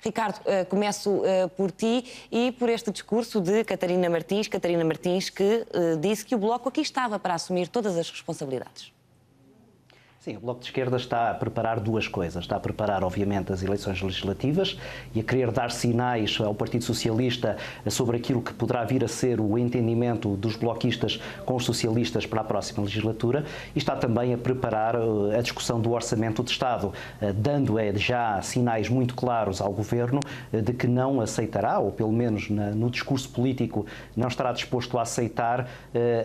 Ricardo, começo por ti e por este discurso de Catarina Martins. Catarina Martins que disse que o Bloco aqui estava para assumir todas as responsabilidades. Sim, o Bloco de Esquerda está a preparar duas coisas. Está a preparar, obviamente, as eleições legislativas e a querer dar sinais ao Partido Socialista sobre aquilo que poderá vir a ser o entendimento dos bloquistas com os socialistas para a próxima legislatura, e está também a preparar a discussão do Orçamento de Estado, dando já sinais muito claros ao Governo de que não aceitará, ou pelo menos no discurso político, não estará disposto a aceitar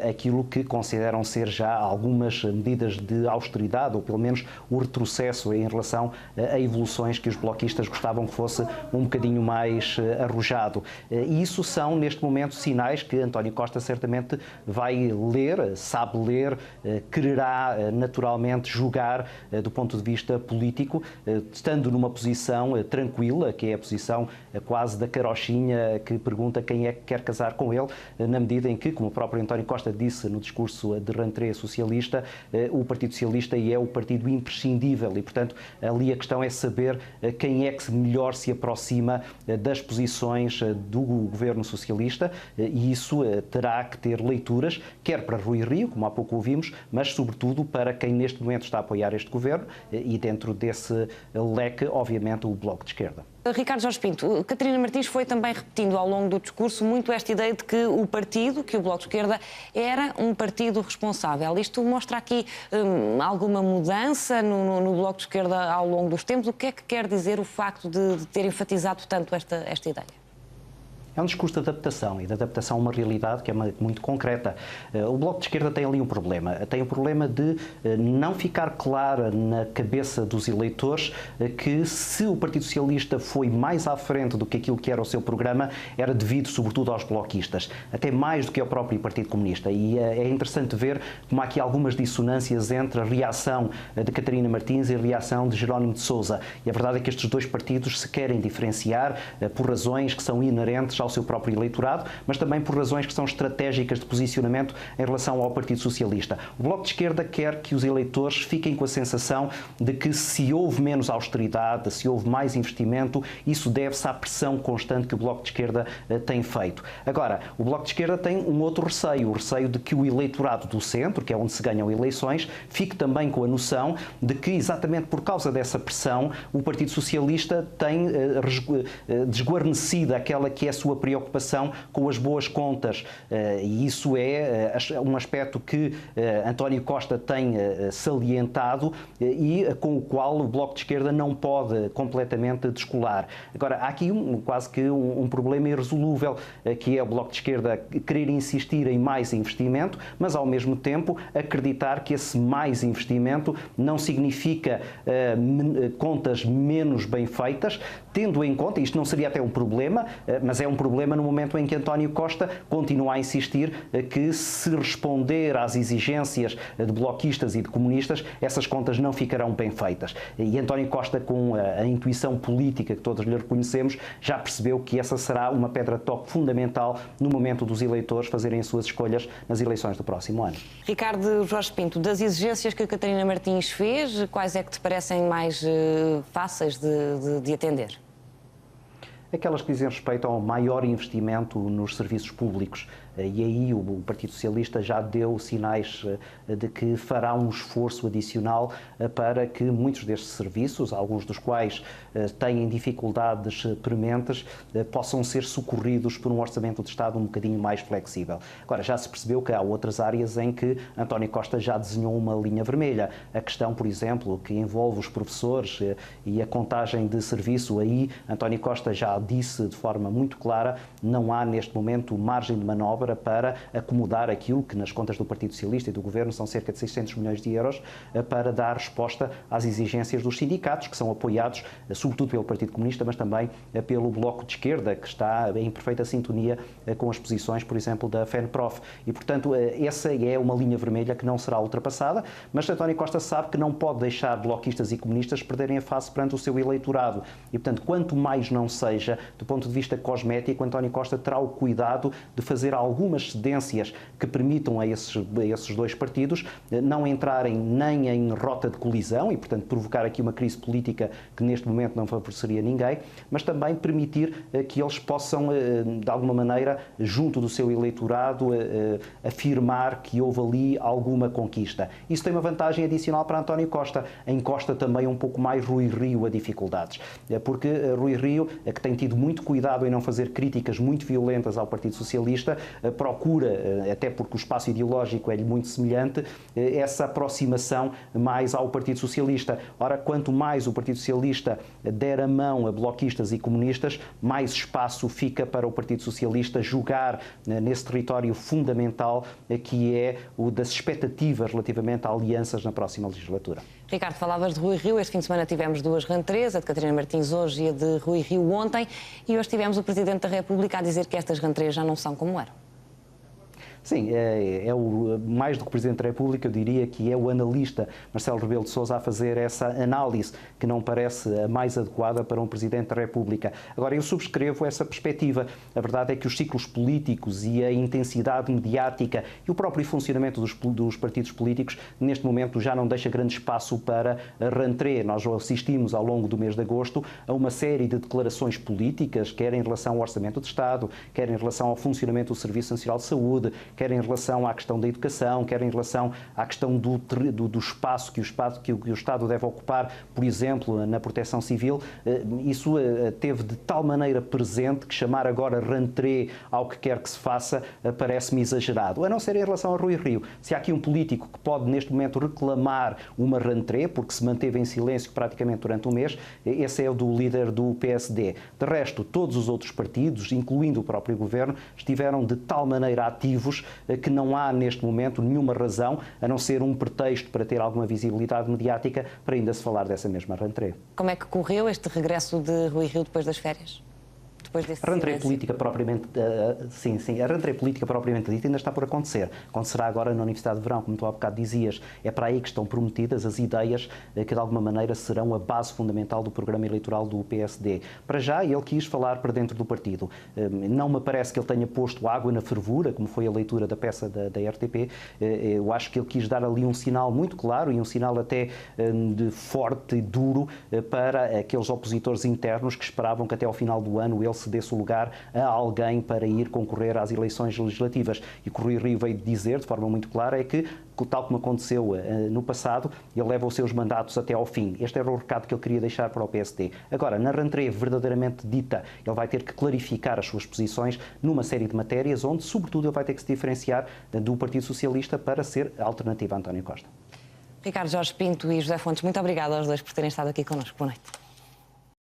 aquilo que consideram ser já algumas medidas de austeridade, ou pelo menos o retrocesso em relação a evoluções que os bloquistas gostavam que fosse um bocadinho mais arrojado. E isso são, neste momento, sinais que António Costa certamente vai ler, sabe ler, quererá naturalmente julgar do ponto de vista político, estando numa posição tranquila, que é a posição quase da carochinha que pergunta quem é que quer casar com ele, na medida em que, como o próprio António Costa disse no discurso de rentrée socialista, o Partido Socialista é o partido imprescindível e, portanto, ali a questão é saber quem é que melhor se aproxima das posições do governo socialista, e isso terá que ter leituras, quer para Rui Rio, como há pouco ouvimos, mas sobretudo para quem neste momento está a apoiar este governo, e dentro desse leque, obviamente, o Bloco de Esquerda. Ricardo Jorge Pinto, Catarina Martins foi também repetindo ao longo do discurso muito esta ideia de que o partido, que o Bloco de Esquerda, era um partido responsável. Isto mostra aqui alguma mudança no Bloco de Esquerda ao longo dos tempos? O que é que quer dizer o facto de ter enfatizado tanto esta ideia? É um discurso de adaptação, e de adaptação a uma realidade que é muito concreta. O Bloco de Esquerda tem ali um problema. Tem o problema de não ficar clara na cabeça dos eleitores que se o Partido Socialista foi mais à frente do que aquilo que era o seu programa, era devido sobretudo aos bloquistas, até mais do que ao próprio Partido Comunista. E é interessante ver como há aqui algumas dissonâncias entre a reação de Catarina Martins e a reação de Jerónimo de Sousa. E a verdade é que estes dois partidos se querem diferenciar por razões que são inerentes ao seu próprio eleitorado, mas também por razões que são estratégicas de posicionamento em relação ao Partido Socialista. O Bloco de Esquerda quer que os eleitores fiquem com a sensação de que se houve menos austeridade, se houve mais investimento, isso deve-se à pressão constante que o Bloco de Esquerda tem feito. Agora, o Bloco de Esquerda tem um outro receio, o receio de que o eleitorado do centro, que é onde se ganham eleições, fique também com a noção de que, exatamente por causa dessa pressão, o Partido Socialista tem desguarnecido aquela que é a sua preocupação com as boas contas, e isso é um aspecto que António Costa tem salientado e com o qual o Bloco de Esquerda não pode completamente descolar. Agora, há aqui quase que um problema irresolúvel, que é o Bloco de Esquerda querer insistir em mais investimento, mas ao mesmo tempo acreditar que esse mais investimento não significa contas menos bem feitas, tendo em conta, isto não seria até um problema, mas é um problema no momento em que António Costa continua a insistir que, se responder às exigências de bloquistas e de comunistas, essas contas não ficarão bem feitas. E António Costa, com a intuição política que todos lhe reconhecemos, já percebeu que essa será uma pedra de toque fundamental no momento dos eleitores fazerem as suas escolhas nas eleições do próximo ano. Ricardo Jorge Pinto, das exigências que a Catarina Martins fez, quais é que te parecem mais fáceis de atender? Aquelas que dizem respeito ao maior investimento nos serviços públicos. E aí o Partido Socialista já deu sinais de que fará um esforço adicional para que muitos destes serviços, alguns dos quais têm dificuldades prementes, possam ser socorridos por um orçamento de Estado um bocadinho mais flexível. Agora, já se percebeu que há outras áreas em que António Costa já desenhou uma linha vermelha. A questão, por exemplo, que envolve os professores e a contagem de serviço, aí António Costa já disse de forma muito clara, não há neste momento margem de manobra para acomodar aquilo que nas contas do Partido Socialista e do Governo são cerca de 600 milhões de euros para dar resposta às exigências dos sindicatos, que são apoiados sobretudo pelo Partido Comunista, mas também pelo Bloco de Esquerda, que está em perfeita sintonia com as posições, por exemplo, da FENPROF. E, portanto, essa é uma linha vermelha que não será ultrapassada, mas António Costa sabe que não pode deixar bloquistas e comunistas perderem a face perante o seu eleitorado. E, portanto, quanto mais não seja seja, do ponto de vista cosmético, António Costa terá o cuidado de fazer algumas cedências que permitam a esses dois partidos não entrarem nem em rota de colisão e, portanto, provocar aqui uma crise política que neste momento não favoreceria ninguém, mas também permitir que eles possam, de alguma maneira, junto do seu eleitorado, afirmar que houve ali alguma conquista. Isso tem uma vantagem adicional para António Costa. Encosta também um pouco mais Rui Rio a dificuldades, porque Rui Rio, que tem tido muito cuidado em não fazer críticas muito violentas ao Partido Socialista, procura, até porque o espaço ideológico é-lhe muito semelhante, essa aproximação mais ao Partido Socialista. Ora, quanto mais o Partido Socialista der a mão a bloquistas e comunistas, mais espaço fica para o Partido Socialista jogar nesse território fundamental que é o das expectativas relativamente a alianças na próxima legislatura. Ricardo, falavas de Rui Rio. Este fim de semana tivemos duas rentrées, a de Catarina Martins hoje e a de Rui Rio ontem, e hoje tivemos o Presidente da República a dizer que estas rentrées já não são como eram. Sim, mais do que o Presidente da República, eu diria que é o analista Marcelo Rebelo de Sousa a fazer essa análise que não parece a mais adequada para um Presidente da República. Agora, eu subscrevo essa perspectiva. A verdade é que os ciclos políticos e a intensidade mediática e o próprio funcionamento dos partidos políticos, neste momento, já não deixa grande espaço para a rentrée. Nós assistimos ao longo do mês de agosto a uma série de declarações políticas, quer em relação ao Orçamento de Estado, quer em relação ao funcionamento do Serviço Nacional de Saúde, quer em relação à questão da educação, quer em relação à questão do espaço que o Estado deve ocupar, por exemplo, na proteção civil. Isso teve de tal maneira presente que chamar agora rentrée ao que quer que se faça parece-me exagerado. A não ser em relação a Rui Rio. Se há aqui um político que pode neste momento reclamar uma rentrée, porque se manteve em silêncio praticamente durante um mês, esse é o do líder do PSD. De resto, todos os outros partidos, incluindo o próprio Governo, estiveram de tal maneira ativos que não há neste momento nenhuma razão, a não ser um pretexto para ter alguma visibilidade mediática, para ainda se falar dessa mesma rentrée. Como é que correu este regresso de Rui Rio depois das férias? A rentrée política propriamente, a rentrée política propriamente dita ainda está por acontecer. Acontecerá agora na Universidade de Verão, como tu há bocado dizias. É para aí que estão prometidas as ideias que de alguma maneira serão a base fundamental do programa eleitoral do PSD. Para já, ele quis falar para dentro do partido. Não me parece que ele tenha posto água na fervura, como foi a leitura da peça da RTP. Eu acho que ele quis dar ali um sinal muito claro e um sinal até de forte e duro para aqueles opositores internos que esperavam que até ao final do ano ele cedesse o lugar a alguém para ir concorrer às eleições legislativas. E o que o Rui Rio veio dizer, de forma muito clara, é que, tal como aconteceu no passado, ele leva os seus mandatos até ao fim. Este era o recado que ele queria deixar para o PSD. Agora, na rentrée verdadeiramente dita, ele vai ter que clarificar as suas posições numa série de matérias onde, sobretudo, ele vai ter que se diferenciar do Partido Socialista para ser a alternativa a António Costa. Ricardo Jorge Pinto e José Fontes, muito obrigada aos dois por terem estado aqui connosco. Boa noite.